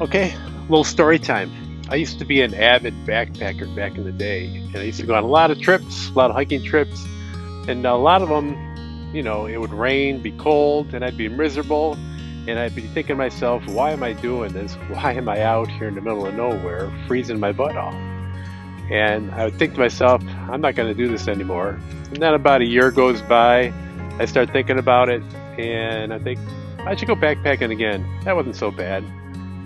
Okay, little story time. I used to be an avid backpacker back in the day, and I used to go on a lot of trips, a lot of hiking trips, and a lot of them, it would rain, be cold, and I'd be miserable, and I'd be thinking to myself, why am I doing this? Why am I out here in the middle of nowhere, freezing my butt off? And I would think to myself, I'm not going to do this anymore. And then about a year goes by, I start thinking about it, and I think I should go backpacking again. That wasn't so bad.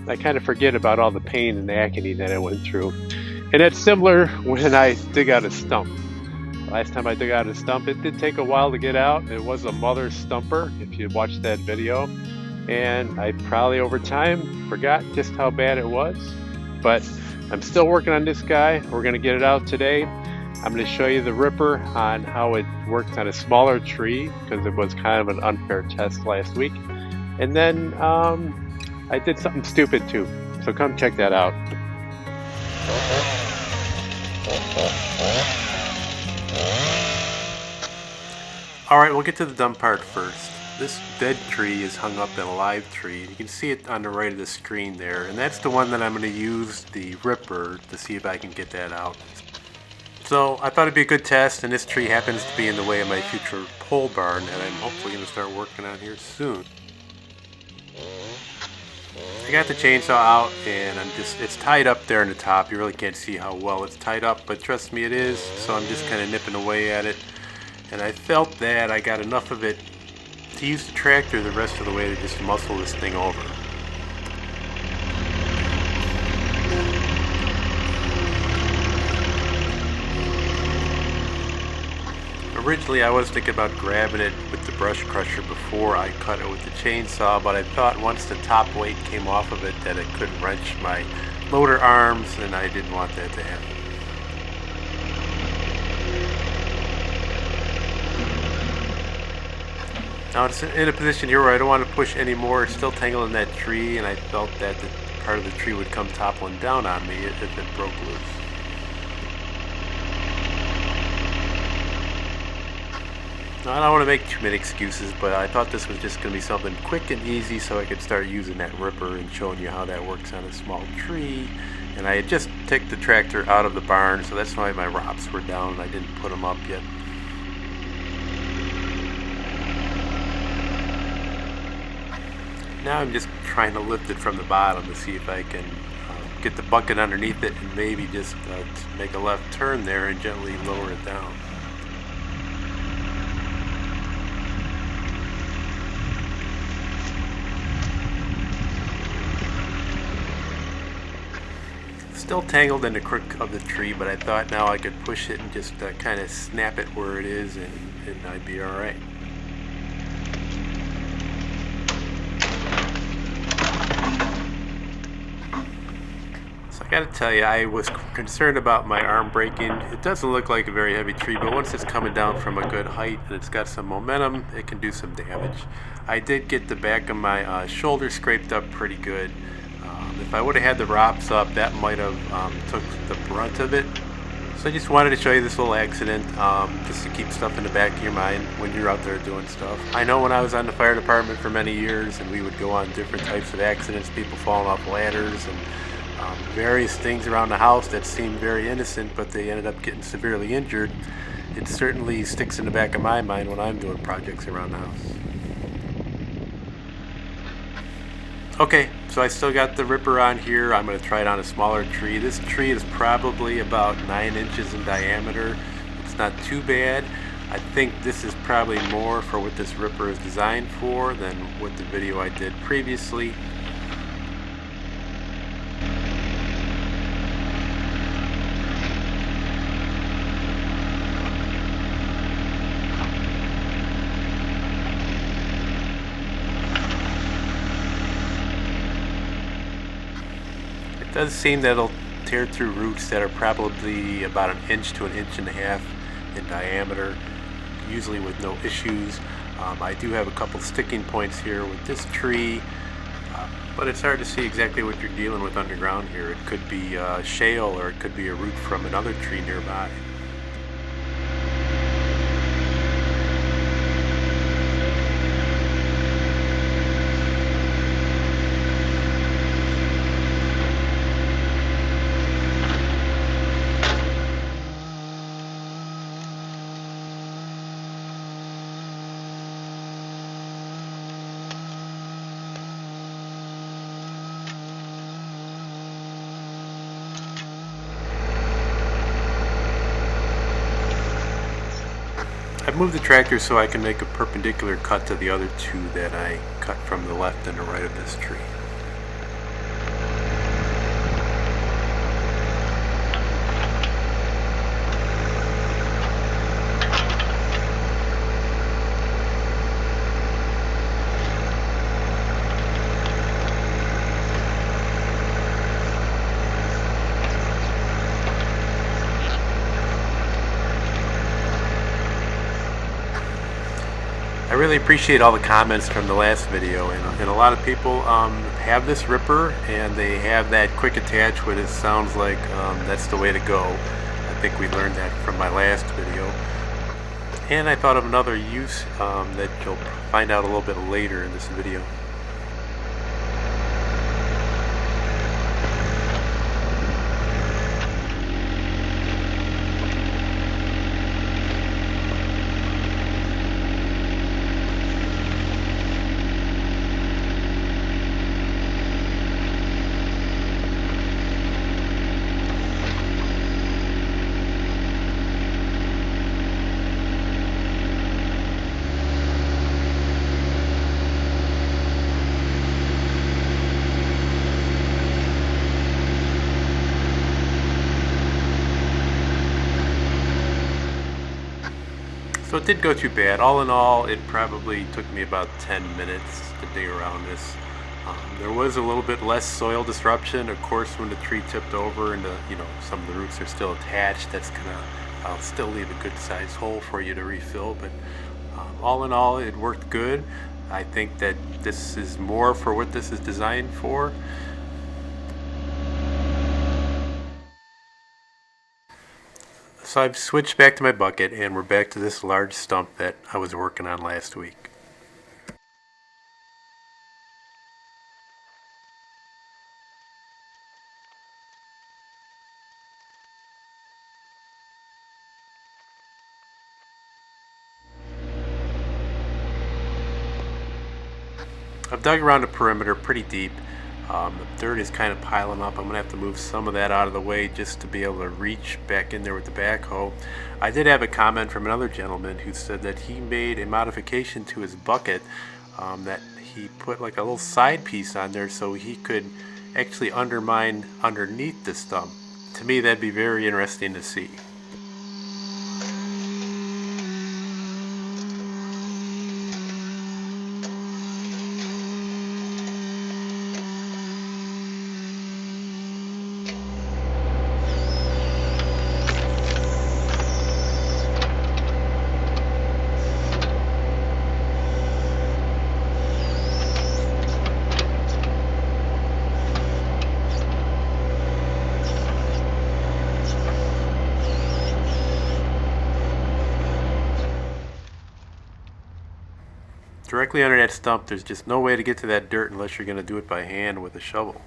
I kind of forget about all the pain and agony that I went through. And it's similar when I dig out a stump. Last time I dug out a stump, it did take a while to get out. It was a mother stumper, if you watched that video. And I probably over time forgot just how bad it was. But I'm still working on this guy. We're going to get it out today. I'm going to show you the ripper on how it works on a smaller tree, because it was kind of an unfair test last week. And then I did something stupid too, so come check that out. Alright, we'll get to the dumb part first. This dead tree is hung up in a live tree. You can see it on the right of the screen there, and that's the one that I'm going to use the ripper to see if I can get that out. So I thought it'd be a good test, and this tree happens to be in the way of my future pole barn that I'm hopefully going to start working on here soon. I got the chainsaw out, and it's tied up there in the top. You really can't see how well it's tied up, but trust me, it is. So I'm just kind of nipping away at it, and I felt that I got enough of it to use the tractor the rest of the way to just muscle this thing over. Originally I was thinking about grabbing it with the brush crusher before I cut it with the chainsaw, but I thought once the top weight came off of it that it could wrench my loader arms, and I didn't want that to happen. Now it's in a position here where I don't want to push anymore. It's still tangled in that tree, and I felt that the part of the tree would come toppling down on me if it broke loose. Now, I don't want to make too many excuses, but I thought this was just going to be something quick and easy so I could start using that ripper and showing you how that works on a small tree. And I had just taken the tractor out of the barn, so that's why my ROPS were down and I didn't put them up yet. Now I'm just trying to lift it from the bottom to see if I can get the bucket underneath it and maybe just make a left turn there and gently lower it down. Still tangled in the crook of the tree, but I thought now I could push it and just kind of snap it where it is, and I'd be alright. So I gotta tell you, I was concerned about my arm breaking. It doesn't look like a very heavy tree, but once it's coming down from a good height and it's got some momentum, it can do some damage. I did get the back of my shoulder scraped up pretty good. If I would have had the ROPS up, that might have took the brunt of it. So I just wanted to show you this little accident, just to keep stuff in the back of your mind when you're out there doing stuff. I know when I was on the fire department for many years and we would go on different types of accidents, people falling off ladders and various things around the house that seemed very innocent, but they ended up getting severely injured. It certainly sticks in the back of my mind when I'm doing projects around the house. Okay, so I still got the ripper on here. I'm going to try it on a smaller tree. This tree is probably about 9 inches in diameter. It's not too bad. I think this is probably more for what this ripper is designed for than what the video I did previously. It does seem that it'll tear through roots that are probably about 1 inch to 1.5 inches in diameter, usually with no issues. I do have a couple sticking points here with this tree, but it's hard to see exactly what you're dealing with underground here. It could be shale, or it could be a root from another tree nearby. I've moved the tractor so I can make a perpendicular cut to the other two that I cut from the left and the right of this tree. I really appreciate all the comments from the last video, and a lot of people have this ripper and they have that quick attach, what it sounds like that's the way to go. I think we learned that from my last video. And I thought of another use that you'll find out a little bit later in this video. So it didn't go too bad. All in all, it probably took me about 10 minutes to dig around this. There was a little bit less soil disruption. Of course, when the tree tipped over and some of the roots are still attached, that's I'll still leave a good sized hole for you to refill. But all in all, it worked good. I think that this is more for what this is designed for. So I've switched back to my bucket and we're back to this large stump that I was working on last week. I've dug around the perimeter pretty deep. The dirt is kind of piling up. I'm going to have to move some of that out of the way just to be able to reach back in there with the backhoe. I did have a comment from another gentleman who said that he made a modification to his bucket, that he put like a little side piece on there so he could actually undermine underneath the stump. To me, that'd be very interesting to see. Directly under that stump, there's just no way to get to that dirt unless you're going to do it by hand with a shovel.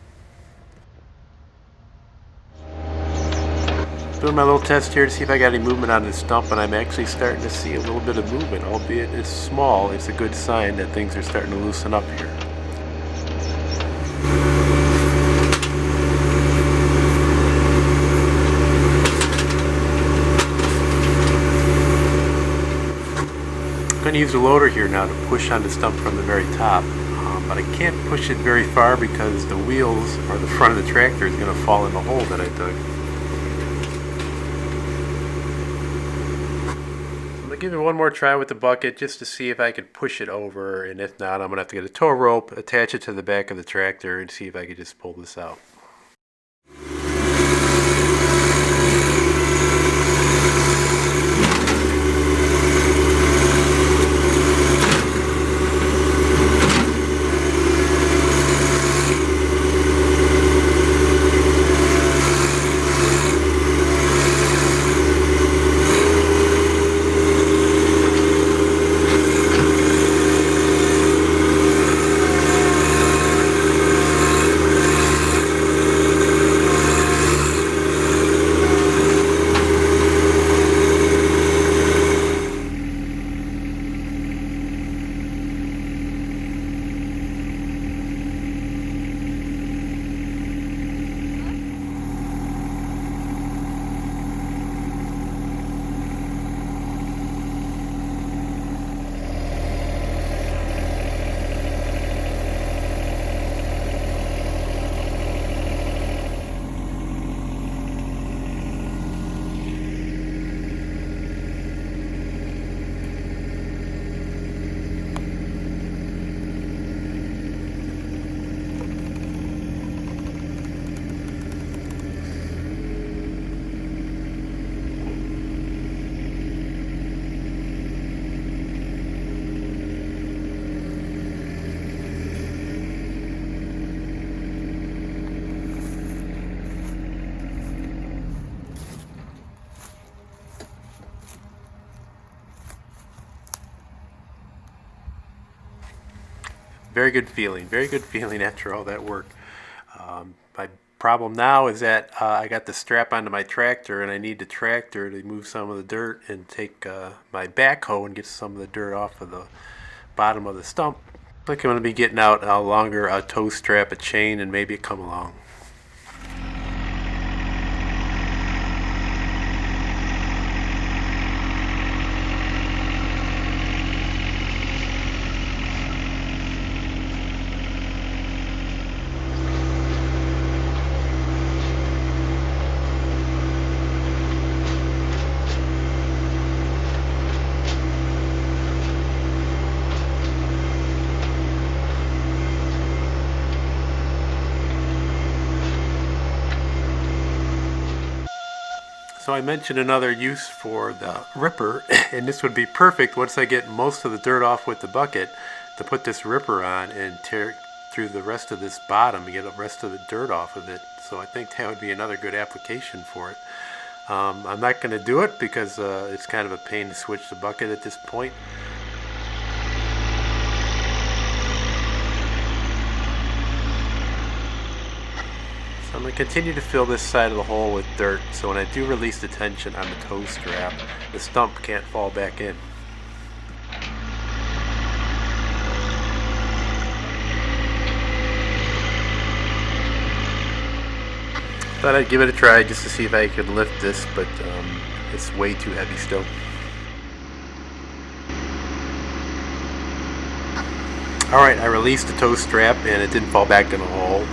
Doing my little test here to see if I got any movement on this stump, and I'm actually starting to see a little bit of movement, albeit it's small. It's a good sign that things are starting to loosen up here. I'm going to use the loader here now to push on the stump from the very top, but I can't push it very far because the wheels or the front of the tractor is going to fall in the hole that I dug. I'm going to give it one more try with the bucket just to see if I can push it over, and if not, I'm going to have to get a tow rope, attach it to the back of the tractor, and see if I can just pull this out. very good feeling after all that work. My problem now is that I got the strap onto my tractor, and I need the tractor to move some of the dirt and take my backhoe and get some of the dirt off of the bottom of the stump. I think I'm going to be getting out a longer tow strap, a chain, and maybe come along. So I mentioned another use for the ripper, and this would be perfect once I get most of the dirt off with the bucket, to put this ripper on and tear through the rest of this bottom and get the rest of the dirt off of it. So I think that would be another good application for it. I'm not going to do it because it's kind of a pain to switch the bucket at this point. I'm going to continue to fill this side of the hole with dirt, so when I do release the tension on the tow strap, the stump can't fall back in. Thought I'd give it a try just to see if I could lift this, but it's way too heavy still. Alright, I released the tow strap and it didn't fall back in the hole.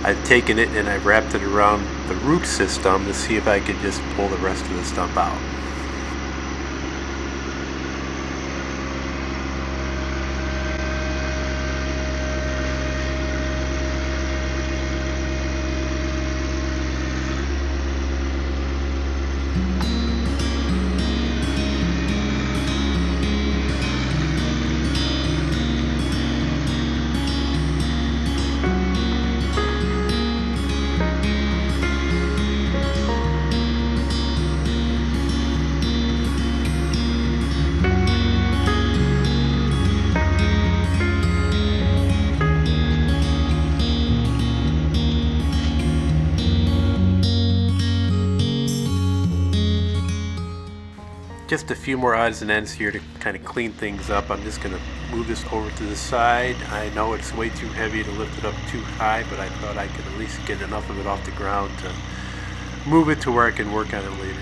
I've taken it and I've wrapped it around the root system to see if I could just pull the rest of the stump out. Just a few more odds and ends here to kind of clean things up. I'm just going to move this over to the side. I know it's way too heavy to lift it up too high, but I thought I could at least get enough of it off the ground to move it to where I can work on it later.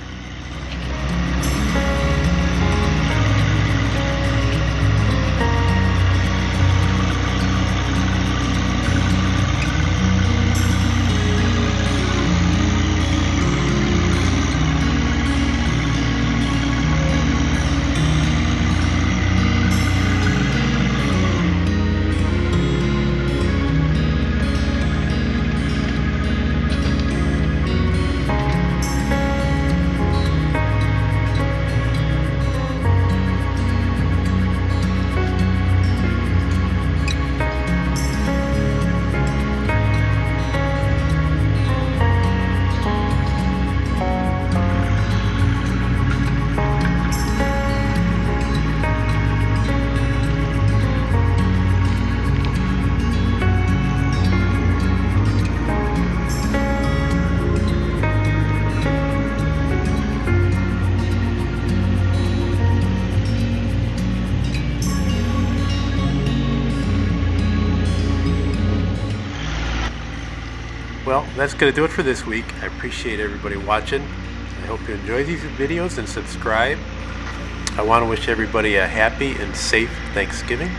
Well, that's going to do it for this week. I appreciate everybody watching. I hope you enjoy these videos and subscribe. I want to wish everybody a happy and safe Thanksgiving.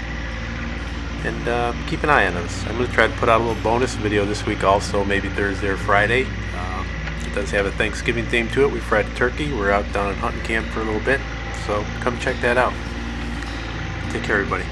And keep an eye on us. I'm going to try to put out a little bonus video this week also, maybe Thursday or Friday. It does have a Thanksgiving theme to it. We fried a turkey. We're out down at hunting camp for a little bit. So come check that out. Take care, everybody.